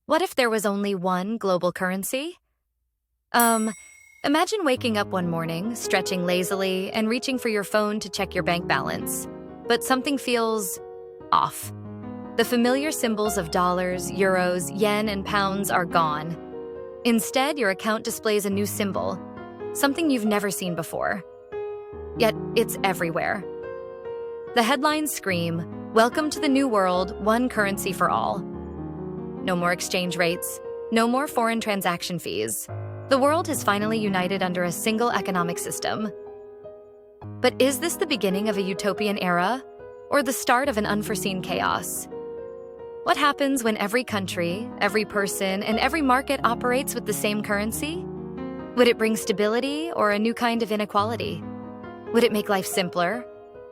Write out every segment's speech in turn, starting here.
What if there was only one global currency? Um, Imagine waking up one morning, stretching lazily, and reaching for your phone to check your bank balance. But something feels off. The familiar symbols of dollars, euros, yen, and pounds are gone. Instead, your account displays a new symbol, something you've never seen before. Yet, it's everywhere. The headlines scream, "Welcome to the new world, one currency for all." No more exchange rates, no more foreign transaction fees. The world has finally united under a single economic system. But is this the beginning of a utopian era, or the start of an unforeseen chaos? What happens when every country, every person, and every market operates with the same currency? Would it bring stability or a new kind of inequality? Would it make life simpler,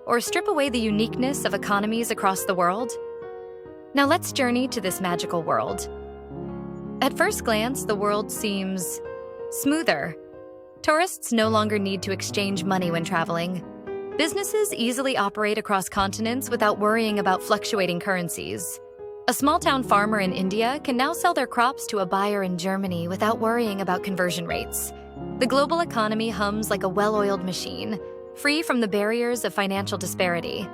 or strip away the uniqueness of economies across the world? Now let's journey to this magical world. At first glance, the world seems smoother. Tourists no longer need to exchange money when traveling. Businesses easily operate across continents without worrying about fluctuating currencies. A small-town farmer in India can now sell their crops to a buyer in Germany without worrying about conversion rates. The global economy hums like a well-oiled machine, free from the barriers of financial disparity.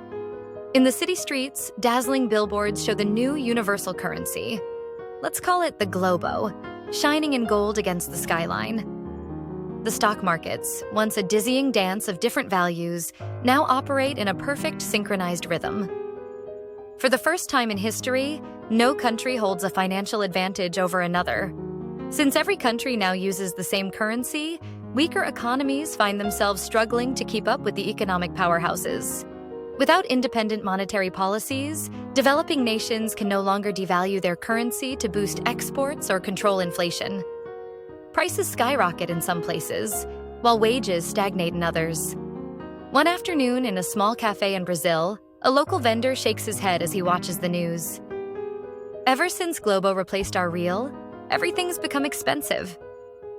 In the city streets, dazzling billboards show the new universal currency. Let's call it the Globo, shining in gold against the skyline. The stock markets, once a dizzying dance of different values, now operate in a perfect synchronized rhythm. For the first time in history, no country holds a financial advantage over another. Since every country now uses the same currency, weaker economies find themselves struggling to keep up with the economic powerhouses. Without independent monetary policies, developing nations can no longer devalue their currency to boost exports or control inflation. Prices skyrocket in some places, while wages stagnate in others. One afternoon in a small cafe in Brazil, a local vendor shakes his head as he watches the news. Ever since Globo replaced our real, everything's become expensive.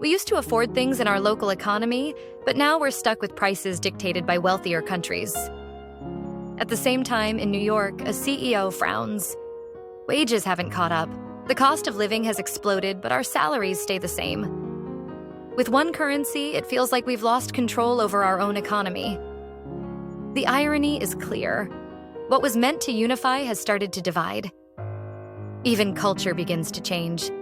We used to afford things in our local economy, but now we're stuck with prices dictated by wealthier countries. At the same time, in New York, a CEO frowns. Wages haven't caught up. The cost of living has exploded, but our salaries stay the same. With one currency, it feels like we've lost control over our own economy. The irony is clear. What was meant to unify has started to divide. Even culture begins to change.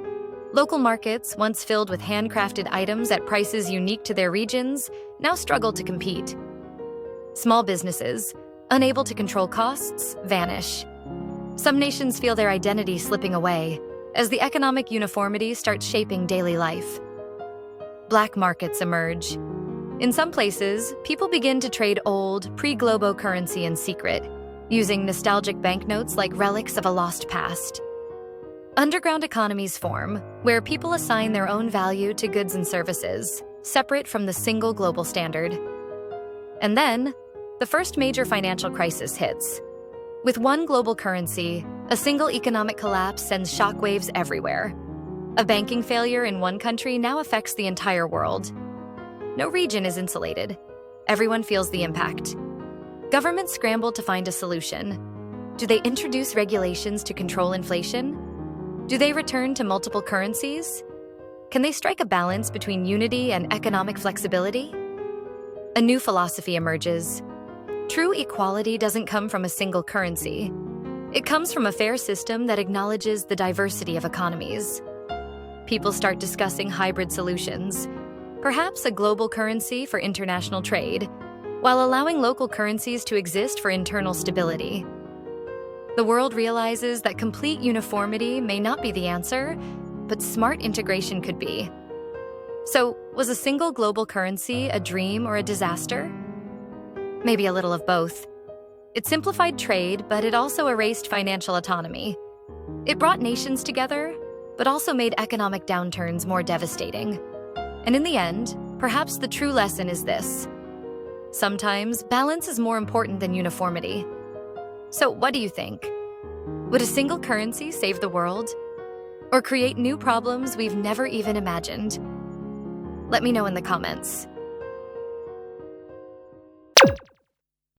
Local markets, once filled with handcrafted items at prices unique to their regions, now struggle to compete. Small businesses, unable to control costs, vanish. Some nations feel their identity slipping away as the economic uniformity starts shaping daily life. Black markets emerge. In some places, people begin to trade old, pre-Globo currency in secret, using nostalgic banknotes like relics of a lost past. Underground economies form, where people assign their own value to goods and services, separate from the single global standard. And then, the first major financial crisis hits. With one global currency, a single economic collapse sends shockwaves everywhere. A banking failure in one country now affects the entire world. No region is insulated. Everyone feels the impact. Governments scramble to find a solution. Do they introduce regulations to control inflation? Do they return to multiple currencies? Can they strike a balance between unity and economic flexibility? A new philosophy emerges. True equality doesn't come from a single currency. It comes from a fair system that acknowledges the diversity of economies. People start discussing hybrid solutions, perhaps a global currency for international trade, while allowing local currencies to exist for internal stability. The world realizes that complete uniformity may not be the answer, but smart integration could be. So, was a single global currency a dream or a disaster? Maybe a little of both. It simplified trade, but it also erased financial autonomy. It brought nations together, but also made economic downturns more devastating. And in the end, perhaps the true lesson is this: sometimes balance is more important than uniformity. So what do you think? Would a single currency save the world? Or create new problems we've never even imagined? Let me know in the comments.